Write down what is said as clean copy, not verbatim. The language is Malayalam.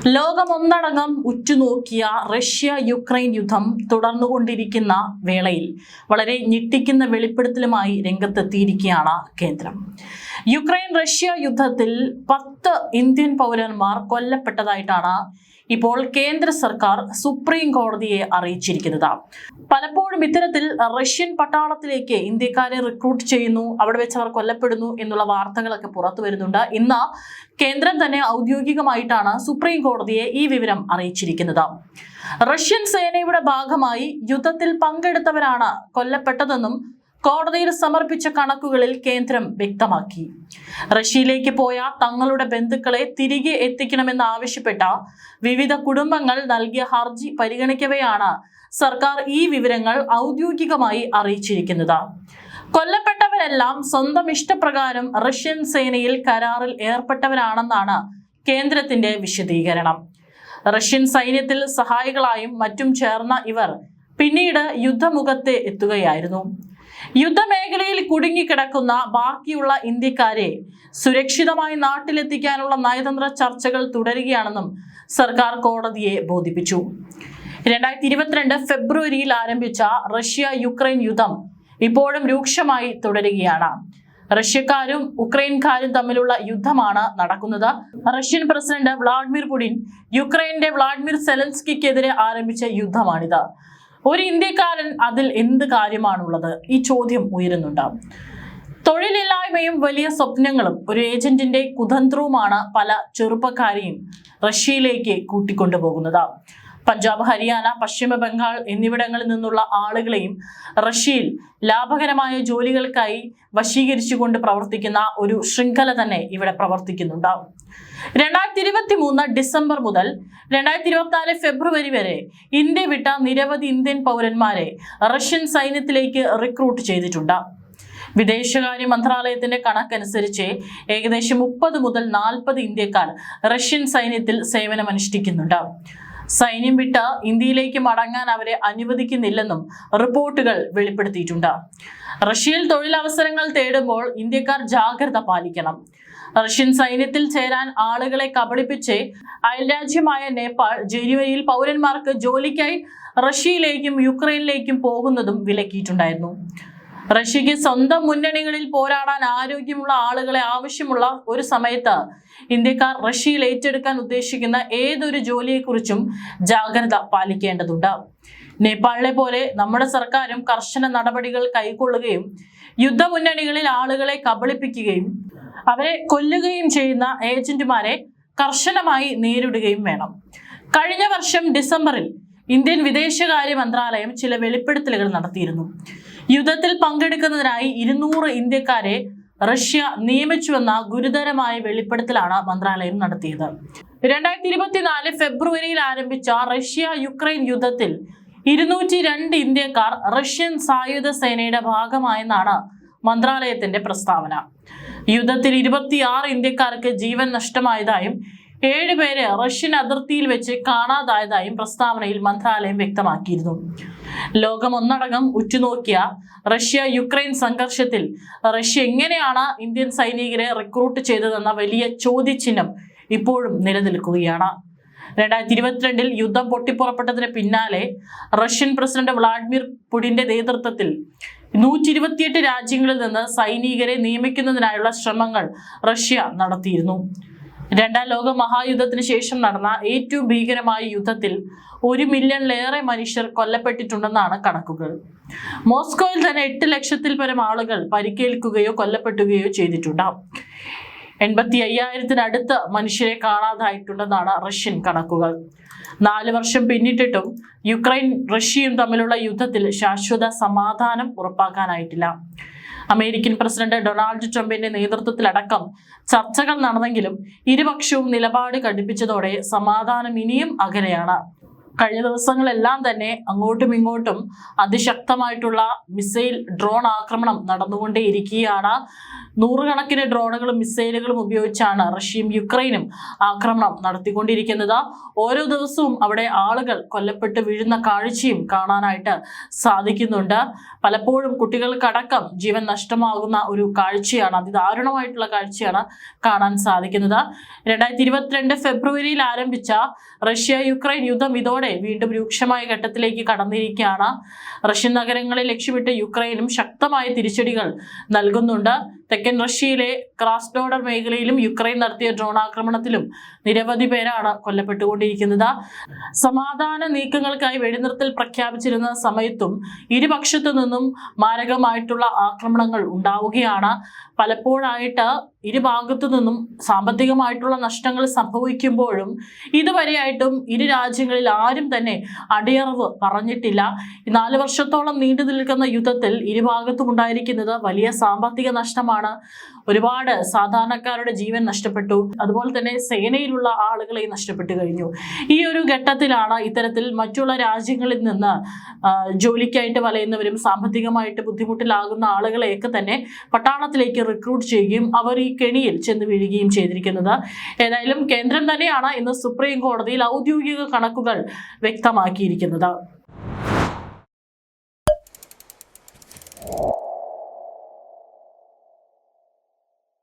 ലോകമൊന്നടങ്കം ഉറ്റുനോക്കിയ റഷ്യ യുക്രൈൻ യുദ്ധം തുടർന്നുകൊണ്ടിരിക്കുന്ന വേളയിൽ വളരെ ഞെട്ടിക്കുന്ന വെളിപ്പെടുത്തലുമായി രംഗത്തെത്തിയിരിക്കുകയാണ് കേന്ദ്രം. യുക്രൈൻ റഷ്യ യുദ്ധത്തിൽ 10 ഇന്ത്യൻ പൗരന്മാർ കൊല്ലപ്പെട്ടതായിട്ടാണ് ഇപ്പോൾ കേന്ദ്ര സർക്കാർ സുപ്രീം കോടതിയെ അറിയിച്ചിരിക്കുന്നത്. പലപ്പോഴും ഇത്തരത്തിൽ റഷ്യൻ പട്ടാളത്തിലേക്ക് ഇന്ത്യക്കാരെ റിക്രൂട്ട് ചെയ്യുന്നു, അവിടെ വെച്ച് അവർ കൊല്ലപ്പെടുന്നു എന്നുള്ള വാർത്തകളൊക്കെ പുറത്തു വരുന്നുണ്ട്. ഇന്ന് കേന്ദ്രം തന്നെ ഔദ്യോഗികമായിട്ടാണ് സുപ്രീം കോടതിയെ ഈ വിവരം അറിയിച്ചിരിക്കുന്നത്. റഷ്യൻ സേനയുടെ ഭാഗമായി യുദ്ധത്തിൽ പങ്കെടുത്തവരാണ് കൊല്ലപ്പെട്ടതെന്നും കോടതിയിൽ സമർപ്പിച്ച കണക്കുകളിൽ കേന്ദ്രം വ്യക്തമാക്കി. റഷ്യയിലേക്ക് പോയ തങ്ങളുടെ ബന്ധുക്കളെ തിരികെ എത്തിക്കണമെന്നാവശ്യപ്പെട്ട വിവിധ കുടുംബങ്ങൾ നൽകിയ ഹർജി പരിഗണിക്കവെയാണ് സർക്കാർ ഈ വിവരങ്ങൾ ഔദ്യോഗികമായി അറിയിച്ചിരിക്കുന്നത്. കൊല്ലപ്പെട്ടവരെല്ലാം സ്വന്തം ഇഷ്ടപ്രകാരം റഷ്യൻ സേനയിൽ കരാറിൽ ഏർപ്പെട്ടവരാണെന്നാണ് കേന്ദ്രത്തിന്റെ വിശദീകരണം. റഷ്യൻ സൈന്യത്തിൽ സഹായികളായും മറ്റും ചേർന്ന ഇവർ പിന്നീട് യുദ്ധമുഖത്ത് എത്തുകയായിരുന്നു. യുദ്ധമേഖലയിൽ കുടുങ്ങിക്കിടക്കുന്ന ബാക്കിയുള്ള ഇന്ത്യക്കാരെ സുരക്ഷിതമായി നാട്ടിലെത്തിക്കാനുള്ള നയതന്ത്ര ചർച്ചകൾ തുടരുകയാണെന്നും സർക്കാർ കോടതിയെ ബോധിപ്പിച്ചു. 2022 ഫെബ്രുവരിയിൽ ആരംഭിച്ച റഷ്യ യുക്രൈൻ യുദ്ധം ഇപ്പോഴും രൂക്ഷമായി തുടരുകയാണ്. റഷ്യക്കാരും ഉക്രൈൻകാരും തമ്മിലുള്ള യുദ്ധമാണ് നടക്കുന്നത്. റഷ്യൻ പ്രസിഡന്റ് വ്ളാഡിമിർ പുടിൻ യുക്രൈന്റെ വ്ളാഡിമിർ സെലൻസ്കിക്കെതിരെ ആരംഭിച്ച യുദ്ധമാണിത്. ഒരു ഇന്ത്യക്കാരൻ അതിൽ എന്ത് കാര്യമാണുള്ളത്? ഈ ചോദ്യം ഉയരുന്നുണ്ട്. തൊഴിലില്ലായ്മയും വലിയ സ്വപ്നങ്ങളും ഒരു ഏജന്റിന്റെ കുതന്ത്രവുമാണ് പല ചെറുപ്പക്കാരെയും റഷ്യയിലേക്ക് കൂട്ടിക്കൊണ്ടുപോകുന്നത്. പഞ്ചാബ്, ഹരിയാന, പശ്ചിമ ബംഗാൾ എന്നിവിടങ്ങളിൽ നിന്നുള്ള ആളുകളെയും റഷ്യയിൽ ലാഭകരമായ ജോലികൾക്കായി വശീകരിച്ചുകൊണ്ട് പ്രവർത്തിക്കുന്ന ഒരു ശൃംഖല തന്നെ ഇവിടെ പ്രവർത്തിക്കുന്നുണ്ട്. 2023 ഡിസംബർ മുതൽ 2024 ഫെബ്രുവരി വരെ ഇന്ത്യ വിട്ട നിരവധി ഇന്ത്യൻ പൗരന്മാരെ റഷ്യൻ സൈന്യത്തിലേക്ക് റിക്രൂട്ട് ചെയ്തിട്ടുണ്ട്. വിദേശകാര്യ മന്ത്രാലയത്തിന്റെ കണക്കനുസരിച്ച് ഏകദേശം 30 മുതൽ 40 ഇന്ത്യക്കാർ റഷ്യൻ സൈന്യത്തിൽ സേവനമനുഷ്ഠിക്കുന്നുണ്ട്. സൈന്യം വിട്ട് ഇന്ത്യയിലേക്ക് മടങ്ങാൻ അവരെ അനുവദിക്കുന്നില്ലെന്നും റിപ്പോർട്ടുകൾ വെളിപ്പെടുത്തിയിട്ടുണ്ട്. റഷ്യയിൽ തൊഴിലവസരങ്ങൾ തേടുമ്പോൾ ഇന്ത്യക്കാർ ജാഗ്രത പാലിക്കണം. റഷ്യൻ സൈന്യത്തിൽ ചേരാൻ ആളുകളെ കബളിപ്പിച്ച് അയൽരാജ്യമായ നേപ്പാൾ ജനുവരിയിൽ പൗരന്മാർക്ക് ജോലിക്കായി റഷ്യയിലേക്കും യുക്രൈനിലേക്കും പോകുന്നതും വിലക്കിയിട്ടുണ്ടായിരുന്നു. റഷ്യക്ക് സ്വന്തം മുന്നണികളിൽ പോരാടാൻ ആരോഗ്യമുള്ള ആളുകളെ ആവശ്യമുള്ള ഒരു സമയത്ത് ഇന്ത്യക്കാർ റഷ്യയിൽ ഏറ്റെടുക്കാൻ ഉദ്ദേശിക്കുന്ന ഏതൊരു ജോലിയെക്കുറിച്ചും ജാഗ്രത പാലിക്കേണ്ടതുണ്ട്. നേപ്പാളിലെ പോലെ നമ്മുടെ സർക്കാരും കർശന നടപടികൾ കൈക്കൊള്ളുകയും യുദ്ധമുന്നണികളിൽ ആളുകളെ കബളിപ്പിക്കുകയും അവരെ കൊല്ലുകയും ചെയ്യുന്ന ഏജന്റുമാരെ കർശനമായി നേരിടുകയും വേണം. കഴിഞ്ഞ വർഷം ഡിസംബറിൽ ഇന്ത്യൻ വിദേശകാര്യ മന്ത്രാലയം ചില വെളിപ്പെടുത്തലുകൾ നടത്തിയിരുന്നു. യുദ്ധത്തിൽ പങ്കെടുക്കുന്നതിനായി 200 ഇന്ത്യക്കാരെ റഷ്യ നിയമിച്ചുവെന്ന ഗുരുതരമായ വെളിപ്പെടുത്തലാണ് മന്ത്രാലയം നടത്തിയത്. 2024 ഫെബ്രുവരിയിൽ ആരംഭിച്ച റഷ്യ യുക്രൈൻ യുദ്ധത്തിൽ 202 ഇന്ത്യക്കാർ റഷ്യൻ സായുധ സേനയുടെ ഭാഗമായെന്നാണ് മന്ത്രാലയത്തിന്റെ പ്രസ്താവന. യുദ്ധത്തിൽ 26 ഇന്ത്യക്കാർക്ക് ജീവൻ നഷ്ടമായതായും 7 പേര് റഷ്യൻ അതിർത്തിയിൽ വെച്ച് കാണാതായതായും പ്രസ്താവനയിൽ മന്ത്രാലയം വ്യക്തമാക്കിയിരുന്നു. ലോകമൊന്നടങ്കം ഉറ്റുനോക്കിയ റഷ്യ യുക്രൈൻ സംഘർഷത്തിൽ റഷ്യ എങ്ങനെയാണ് ഇന്ത്യൻ സൈനികരെ റിക്രൂട്ട് ചെയ്തതെന്ന വലിയ ചോദ്യചിഹ്നം ഇപ്പോഴും നിലനിൽക്കുകയാണ്. 2022 യുദ്ധം പൊട്ടിപ്പുറപ്പെട്ടതിന് പിന്നാലെ റഷ്യൻ പ്രസിഡന്റ് വ്ളാഡിമിർ പുടിന്റെ നേതൃത്വത്തിൽ 128 രാജ്യങ്ങളിൽ നിന്ന് സൈനികരെ നിയമിക്കുന്നതിനായുള്ള ശ്രമങ്ങൾ റഷ്യ നടത്തിയിരുന്നു. രണ്ടാം ലോക മഹായുദ്ധത്തിന് ശേഷം നടന്ന ഏറ്റവും ഭീകരമായ യുദ്ധത്തിൽ 1 മില്യണിലേറെ മനുഷ്യർ കൊല്ലപ്പെട്ടിട്ടുണ്ടെന്നാണ് കണക്കുകൾ. മോസ്കോയിൽ തന്നെ 8 ലക്ഷത്തിൽ പരം ആളുകൾ പരിക്കേൽക്കുകയോ കൊല്ലപ്പെടുകയോ ചെയ്തിട്ടുണ്ട്. 85,000-നടുത്ത് മനുഷ്യരെ കാണാതായിട്ടുണ്ടെന്നാണ് റഷ്യൻ കണക്കുകൾ. 4 വർഷം പിന്നിട്ടിട്ടും യുക്രൈൻ റഷ്യയും തമ്മിലുള്ള യുദ്ധത്തിൽ ശാശ്വത സമാധാനം ഉറപ്പാക്കാനായിട്ടില്ല. അമേരിക്കൻ പ്രസിഡന്റ് ഡൊണാൾഡ് ട്രംപിന്റെ നേതൃത്വത്തിലടക്കം ചർച്ചകൾ നടന്നെങ്കിലും ഇരുപക്ഷവും നിലപാട് കടുപ്പിച്ചതോടെ സമാധാനം ഇനിയും അകലെയാണ്. കഴിഞ്ഞ ദിവസങ്ങളെല്ലാം തന്നെ അങ്ങോട്ടും ഇങ്ങോട്ടും അതിശക്തമായിട്ടുള്ള മിസൈൽ ഡ്രോൺ ആക്രമണം നടന്നുകൊണ്ടേയിരിക്കുകയാണ്. നൂറുകണക്കിന് ഡ്രോണുകളും മിസൈലുകളും ഉപയോഗിച്ചാണ് റഷ്യയും യുക്രൈനും ആക്രമണം നടത്തിക്കൊണ്ടിരിക്കുന്നത്. ഓരോ ദിവസവും അവിടെ ആളുകൾ കൊല്ലപ്പെട്ട് വീഴുന്ന കാഴ്ചയും കാണാനായിട്ട് സാധിക്കുന്നുണ്ട്. പലപ്പോഴും കുട്ടികൾക്കടക്കം ജീവൻ നഷ്ടമാകുന്ന ഒരു കാഴ്ചയാണ്, അതിദാരുണമായിട്ടുള്ള കാഴ്ചയാണ് കാണാൻ സാധിക്കുന്നത്. 2022 ഫെബ്രുവരിയിൽ ആരംഭിച്ച റഷ്യ യുക്രൈൻ യുദ്ധം ഇതോടെ വീണ്ടും രൂക്ഷമായ ഘട്ടത്തിലേക്ക് കടന്നിരിക്കുകയാണ്. റഷ്യൻ നഗരങ്ങളെ ലക്ഷ്യമിട്ട് യുക്രൈനും ശക്തമായ തിരിച്ചടികൾ നൽകുന്നുണ്ട്. തെക്കൻ റഷ്യയിലെ ക്രാസ്നോഡർ മേഖലയിലും യുക്രൈൻ നടത്തിയ ഡ്രോൺ ആക്രമണത്തിലും നിരവധി പേരാണ് കൊല്ലപ്പെട്ടുകൊണ്ടിരിക്കുന്നത്. സമാധാന നീക്കങ്ങൾക്കായി വെടിനിർത്തൽ പ്രഖ്യാപിച്ചിരുന്ന സമയത്തും ഇരുപക്ഷത്തു നിന്നും മാരകമായിട്ടുള്ള ആക്രമണങ്ങൾ ഉണ്ടാവുകയാണ്. പലപ്പോഴായിട്ട് ഇരുഭാഗത്തു നിന്നും സാമ്പത്തികമായിട്ടുള്ള നഷ്ടങ്ങൾ സംഭവിക്കുമ്പോഴും ഇതുവരെയായിട്ടും ഇരു രാജ്യങ്ങളിൽ ആരും തന്നെ അടിയറവ് പറഞ്ഞിട്ടില്ല. 4 വർഷത്തോളം നീണ്ടു നിൽക്കുന്ന യുദ്ധത്തിൽ ഇരുഭാഗത്തും ഉണ്ടായിരിക്കുന്നത് വലിയ സാമ്പത്തിക നഷ്ടമാണ്. ഒരുപാട് സാധാരണക്കാരുടെ ജീവൻ നഷ്ടപ്പെട്ടു, അതുപോലെ തന്നെ സേനയിലുള്ള ആളുകളെ നഷ്ടപ്പെട്ടു കഴിഞ്ഞു. ഈ ഒരു ഘട്ടത്തിലാണ് ഇത്തരത്തിൽ മറ്റുള്ള രാജ്യങ്ങളിൽ നിന്ന് ജോലിക്കായിട്ട് വലയുന്നവരും സാമ്പത്തികമായിട്ട് ബുദ്ധിമുട്ടിലാകുന്ന ആളുകളെയൊക്കെ തന്നെ പട്ടാളത്തിലേക്ക് റിക്രൂട്ട് ചെയ്യുകയും അവർ ഈ കെണിയിൽ ചെന്ന് വീഴുകയും ചെയ്തിരിക്കുന്നത്. ഏതായാലും കേന്ദ്രം തന്നെയാണ് ഇന്ന് സുപ്രീം കോടതിയിൽ ഔദ്യോഗിക കണക്കുകൾ വ്യക്തമാക്കിയിരിക്കുന്നത്.